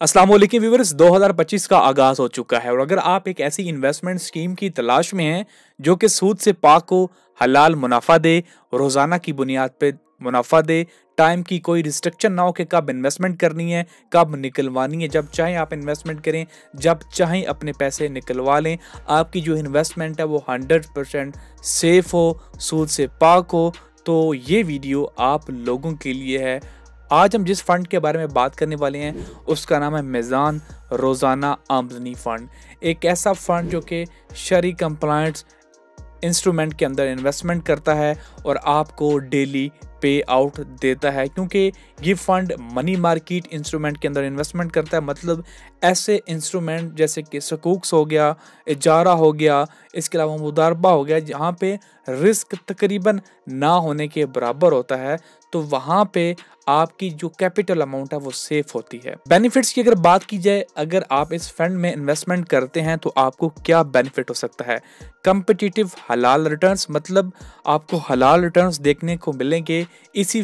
अस्सलाम वालेकुम व्यूअर्स, 2025 का आगाज़ हो चुका है और अगर आप एक ऐसी इन्वेस्टमेंट स्कीम की तलाश में हैं जो कि सूद से पाक हो, हलाल मुनाफा दे, रोज़ाना की बुनियाद पे मुनाफा दे, टाइम की कोई रिस्ट्रिक्शन ना हो कि कब इन्वेस्टमेंट करनी है, कब निकलवानी है, जब चाहें आप इन्वेस्टमेंट करें, जब चाहें अपने पैसे निकलवा लें, आपकी जो इन्वेस्टमेंट है वो 100% सेफ़ हो, सूद से पाक हो, तो ये वीडियो आप लोगों के लिए है। आज हम जिस फ़ंड के बारे में बात करने वाले हैं उसका नाम है मीज़ान रोज़ाना आमदनी फ़ंड। एक ऐसा फ़ंड जो कि शरई कंप्लायंस इंस्ट्रूमेंट के अंदर इन्वेस्टमेंट करता है और आपको डेली पे आउट देता है, क्योंकि ये फ़ंड मनी मार्केट इंस्ट्रूमेंट के अंदर इन्वेस्टमेंट करता है। मतलब ऐसे इंस्ट्रूमेंट जैसे कि सकूक्स हो गया, इजारा हो गया, इसके अलावा मुदारबा हो गया, जहाँ पे रिस्क तकरीबन ना होने के बराबर होता है, तो वहाँ पे आपकी जो कैपिटल अमाउंट है वो सेफ होती है। बेनिफिट्स की अगर बात की जाए, अगर आप इस फंड में इन्वेस्टमेंट करते हैं तो आपको क्या बेनिफिट हो सकता है? कम्पिटिटिव हलाल रिटर्न्स, मतलब आपको हलाल रिटर्न्स देखने को मिलेंगे इसी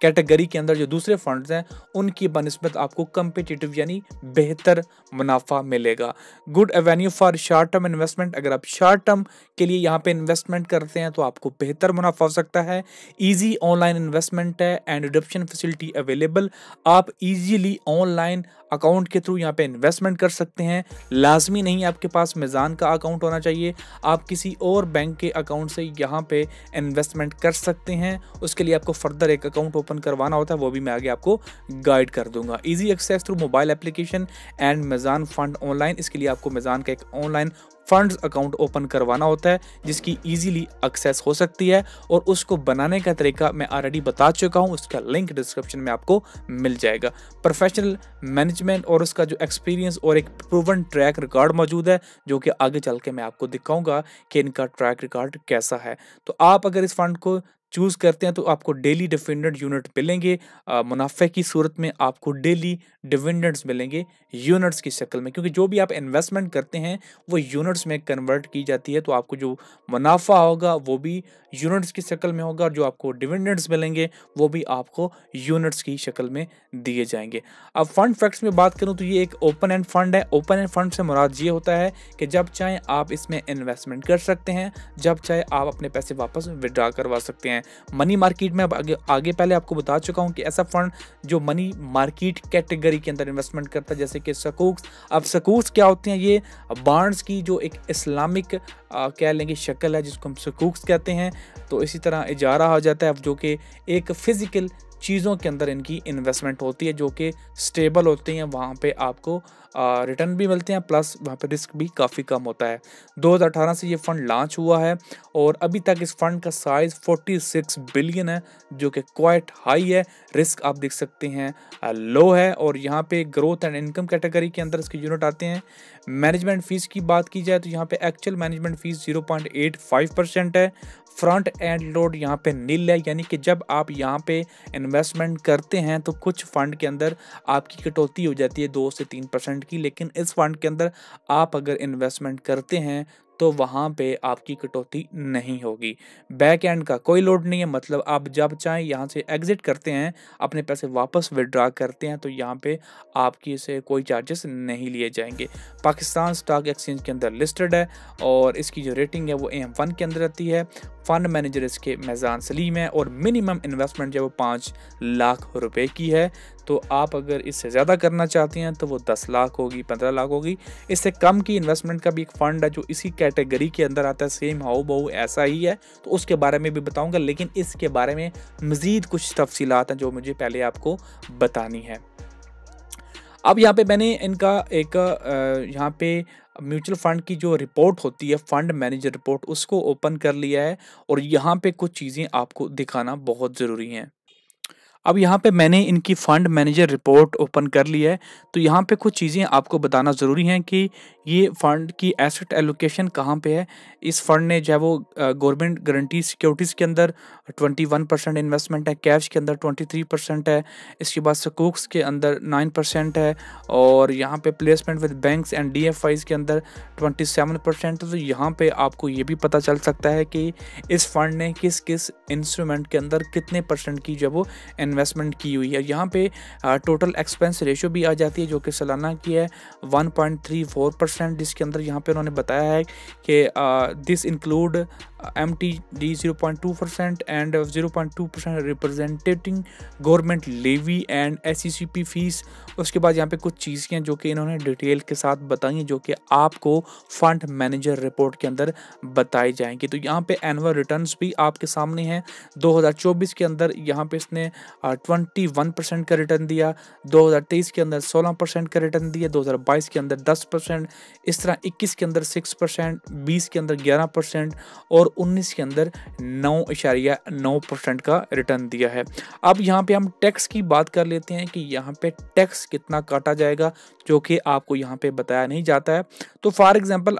कैटेगरी के अंदर जो दूसरे फंड्स हैं उनकी बनिस्बत आपको कम्पिटिटिव यानी बेहतर मुनाफा मिलेगा। Good Avenue for short term investment, अगर आप शॉर्ट टर्म के लिए यहाँ पे इन्वेस्टमेंट करते हैं तो आपको बेहतर मुनाफा हो सकता है। इजी ऑनलाइन इन्वेस्टमेंट है एंड रिडम्पशन फैसिलिटी अवेलेबल, आप इजीली ऑनलाइन अकाउंट के थ्रू यहाँ पे इन्वेस्टमेंट कर सकते हैं। लाजमी नहीं आपके पास मीज़ान का अकाउंट होना चाहिए, आप किसी और बैंक के अकाउंट से यहाँ पे इन्वेस्टमेंट कर सकते हैं। उसके लिए आपको फर्दर एक अकाउंट ओपन करवाना होता है, वो भी मैं आगे आपको गाइड कर दूंगा। Easy access through mobile application and Meezan fund online, इसके लिए आपको मीज़ान का एक ऑनलाइन फंड्स अकाउंट ओपन करवाना होता है जिसकी इजीली एक्सेस हो सकती है, और उसको बनाने का तरीका मैं ऑलरेडी बता चुका हूं, उसका लिंक डिस्क्रिप्शन में आपको मिल जाएगा। प्रोफेशनल मैनेजमेंट और उसका जो एक्सपीरियंस और एक प्रूवन ट्रैक रिकॉर्ड मौजूद है जो कि आगे चल के मैं आपको दिखाऊंगा कि इनका ट्रैक रिकॉर्ड कैसा है। तो आप अगर इस फंड को चूज़ करते हैं तो आपको डेली डिविडेंड यूनिट मिलेंगे, मुनाफे की सूरत में आपको डेली डिविडेंड्स मिलेंगे यूनिट्स की शक्ल में, क्योंकि जो भी आप इन्वेस्टमेंट करते हैं वो यूनिट्स में कन्वर्ट की जाती है। तो आपको जो मुनाफा होगा वो भी यूनिट्स की शक्ल में होगा और जो आपको डिविडेंड्स मिलेंगे वो भी आपको यूनिट्स की शक्ल में दिए जाएंगे। अब फंड फैक्ट्स में बात करूं तो ये एक ओपन एंड फंड है। ओपन एंड फंड से मुराद ये होता है कि जब चाहे आप इसमें इन्वेस्टमेंट कर सकते हैं, जब चाहे आप अपने पैसे वापस विड्रॉ करवा सकते हैं। मनी मार्केट में अब आगे पहले आपको बता चुका हूं कि ऐसा फंड जो मनी मार्केट कैटेगरी के अंदर इन्वेस्टमेंट करता है, जैसे कि सकूक्स। अब सकूक्स क्या होते हैं? ये बॉन्ड्स की जो एक इस्लामिक कह लेंगे शक्ल है जिसको हम सकूक्स कहते हैं। तो इसी तरह इजारा हो जाता है जो कि एक फिजिकल चीज़ों के अंदर इनकी इन्वेस्टमेंट होती है जो कि स्टेबल होती हैं, वहाँ पे आपको रिटर्न भी मिलते हैं, प्लस वहाँ पे रिस्क भी काफ़ी कम होता है। 2018 से ये फ़ंड लॉन्च हुआ है और अभी तक इस फंड का साइज़ 46 बिलियन है जो कि क्वाइट हाई है। रिस्क आप देख सकते हैं लो है, और यहाँ पे ग्रोथ एंड इनकम कैटेगरी के अंदर इसके यूनिट आते हैं। मैनेजमेंट फ़ीस की बात की जाए तो यहाँ पे एक्चुअल मैनेजमेंट फ़ीस 0.85% है। फ्रंट एंड लोड यहाँ पे नील है, यानी कि जब आप यहाँ पे इन्वेस्टमेंट करते हैं तो कुछ फंड के अंदर आपकी कटौती हो जाती है 2 से 3% की, लेकिन इस फंड के अंदर आप अगर इन्वेस्टमेंट करते हैं तो वहाँ पे आपकी कटौती नहीं होगी। बैक एंड का कोई लोड नहीं है, मतलब आप जब चाहें यहाँ से एग्जिट करते हैं, अपने पैसे वापस विड्रॉ करते हैं तो यहाँ पे आपकी से कोई चार्जेस नहीं लिए जाएंगे। पाकिस्तान स्टॉक एक्सचेंज के अंदर लिस्टेड है और इसकी जो रेटिंग है वो AM1 के अंदर आती है। फंड मैनेजर इसके मीज़ान सलीम है और मिनिमम इन्वेस्टमेंट जो वो 5 लाख रुपए की है। तो आप अगर इससे ज़्यादा करना चाहते हैं तो वो 10 लाख होगी, 15 लाख होगी। इससे कम की इन्वेस्टमेंट का भी एक फ़ंड है जो इसी कैटेगरी के अंदर आता है, सेम हाउ बहु ऐसा ही है, तो उसके बारे में भी बताऊंगा, लेकिन इसके बारे में मज़ीद कुछ तफसीलात हैं जो मुझे पहले आपको बतानी है। अब यहाँ पे मैंने इनका एक यहाँ पे म्यूचुअल फंड की जो रिपोर्ट होती है, फंड मैनेजर रिपोर्ट, उसको ओपन कर लिया है और यहाँ पे कुछ चीज़ें आपको दिखाना बहुत ज़रूरी हैं। अब यहाँ पे मैंने इनकी फ़ंड मैनेजर रिपोर्ट ओपन कर ली है, तो यहाँ पे कुछ चीज़ें आपको बताना ज़रूरी हैं कि ये फ़ंड की एसेट एलोकेशन कहाँ पे है। इस फ़ंड ने जो है वो गवर्नमेंट गारंटी सिक्योरिटीज़ के अंदर 21% इन्वेस्टमेंट है, कैश के अंदर 23% है, इसके बाद सकूक्स के अंदर 9% है, और यहाँ पे placement with banks and DFIs के अंदर 27%। तो यहाँ पे आपको ये भी पता चल सकता है कि इस फंड ने किस किस इंस्ट्रूमेंट के अंदर कितने % की जो वो इन्वेस्टमेंट की हुई है। यहाँ पे टोटल एक्सपेंस रेशियो भी आ जाती है जो कि सालाना की है 1.34%, जिसके अंदर यहाँ पे उन्होंने बताया है कि this include MTD 0.2% and 0.2% representing government levy and SECP fees. उसके बाद यहाँ पे कुछ चीज़ें जो कि इन्होंने डिटेल के साथ बताई हैं जो कि आपको फंड मैनेजर रिपोर्ट के अंदर बताई जाएंगी। तो यहाँ पे एनुअल रिटर्न्स भी आपके सामने हैं। 2024 के अंदर यहाँ पे इसने 21% का रिटर्न दिया, 2023 के अंदर 16% का रिटर्न दिया, 2022 के अंदर 10%, इस तरह 21 के अंदर 6%, 20 के अंदर 11% और 19 के अंदर 9.9% का रिटर्न दिया है। अब यहाँ पे हम टैक्स की बात कर लेते हैं कि यहाँ पे टैक्स कितना काटा जाएगा जो कि आपको यहाँ पे बताया नहीं जाता है। तो फॉर एग्जांपल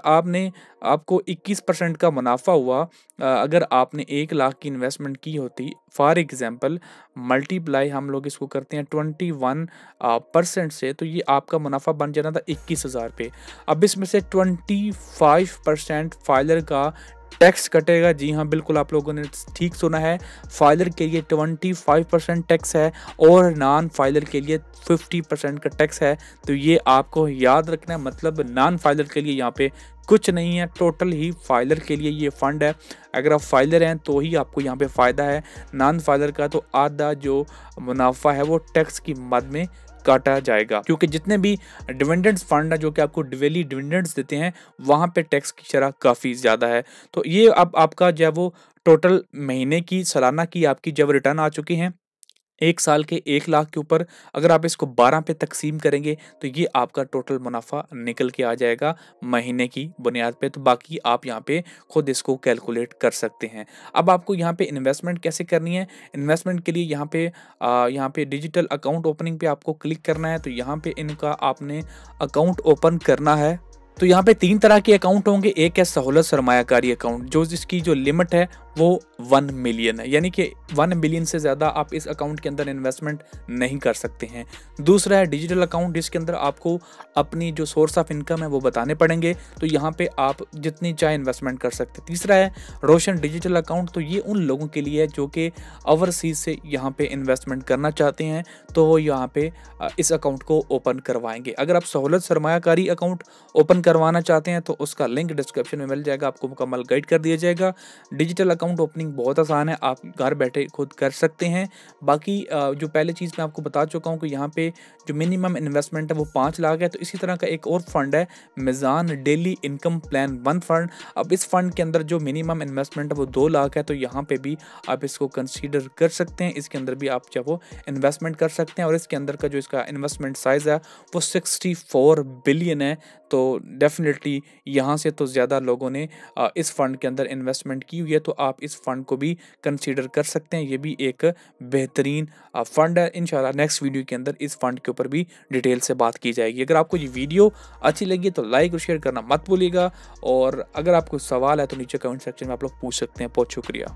आपको 21% का मुनाफा हुआ, अगर आपने 1 लाख की इन्वेस्टमेंट की होती, फॉर एग्जांपल मल्टीप्लाई हम लोग इसको करते हैं 21% से, तो ये आपका मुनाफा बन जाना था 21,000 पे। अब इसमें से 25% फाइलर का टैक्स कटेगा। जी हाँ, बिल्कुल आप लोगों ने ठीक सुना है, फाइलर के लिए 25% टैक्स है और नॉन फाइलर के लिए 50% का टैक्स है। तो ये आपको याद रखना है, मतलब नॉन फाइलर के लिए यहाँ पे कुछ नहीं है, टोटल ही फाइलर के लिए ये फंड है। अगर आप फाइलर हैं तो ही आपको यहाँ पे फ़ायदा है, नॉन फाइलर का तो आधा जो मुनाफा है वो टैक्स की मद में काटा जाएगा, क्योंकि जितने भी डिविडेंड्स फंड है जो कि आपको डेली डिविडेंड्स देते हैं वहाँ पे टैक्स की शरह काफ़ी ज़्यादा है। तो ये अब आपका जब वो टोटल महीने की सालाना की आपकी जब रिटर्न आ चुकी हैं 1 साल के 1 लाख के ऊपर, अगर आप इसको 12 पे तकसीम करेंगे तो ये आपका टोटल मुनाफा निकल के आ जाएगा महीने की बुनियाद पे। तो बाकी आप यहाँ पे खुद इसको कैलकुलेट कर सकते हैं। अब आपको यहाँ पे इन्वेस्टमेंट कैसे करनी है, इन्वेस्टमेंट के लिए यहाँ पे डिजिटल अकाउंट ओपनिंग पे आपको क्लिक करना है। तो यहाँ पे इनका आपने अकाउंट ओपन करना है। तो यहाँ पे 3 तरह के अकाउंट होंगे। एक है सहूलत सरमायाकारी अकाउंट, जो जिसकी जो लिमिट है वो 1 मिलियन है, यानी कि 1 मिलियन से ज़्यादा आप इस अकाउंट के अंदर इन्वेस्टमेंट नहीं कर सकते हैं। दूसरा है डिजिटल अकाउंट, जिसके अंदर आपको अपनी जो सोर्स ऑफ इनकम है वो बताने पड़ेंगे, तो यहाँ पे आप जितनी चाहे इन्वेस्टमेंट कर सकते हैं। तीसरा है रोशन डिजिटल अकाउंट, तो ये उन लोगों के लिए है जो कि ओवरसीज से यहाँ पे इन्वेस्टमेंट करना चाहते हैं, तो वो यहाँ पे इस अकाउंट को ओपन करवाएंगे। अगर आप सहूलत सरमायाकारी अकाउंट ओपन करवाना चाहते हैं तो उसका लिंक डिस्क्रिप्शन में मिल जाएगा, आपको मुकम्मल गाइड कर दिया जाएगा। डिजिटल अकाउंट ओपनिंग बहुत आसान है, आप घर बैठे खुद कर सकते हैं। बाकी जो पहले चीज़ मैं आपको बता चुका हूँ कि यहाँ पे जो मिनिमम इन्वेस्टमेंट है वो 5 लाख है। तो इसी तरह का एक और फंड है Meezan daily income plan 1 fund. अब इस फंड के अंदर जो मिनिमम इन्वेस्टमेंट है वो 2 लाख है, तो यहाँ पे भी आप इसको कंसीडर कर सकते हैं। इसके अंदर भी आप चाहे वो इन्वेस्टमेंट कर सकते हैं और इसके अंदर का जो इसका इन्वेस्टमेंट साइज़ है वो 64 बिलियन है। तो डेफिनेटली यहाँ से तो ज़्यादा लोगों ने इस फंड के अंदर इन्वेस्टमेंट की हुई है, तो आप इस फंड को भी कंसीडर कर सकते हैं। ये भी एक बेहतरीन फंड है। इंशाल्लाह नेक्स्ट वीडियो के अंदर इस फंड के ऊपर भी डिटेल से बात की जाएगी। अगर आपको ये वीडियो अच्छी लगी तो लाइक और शेयर करना मत भूलिएगा, और अगर आपको सवाल है तो नीचे कमेंट सेक्शन में आप लोग पूछ सकते हैं। बहुत शुक्रिया।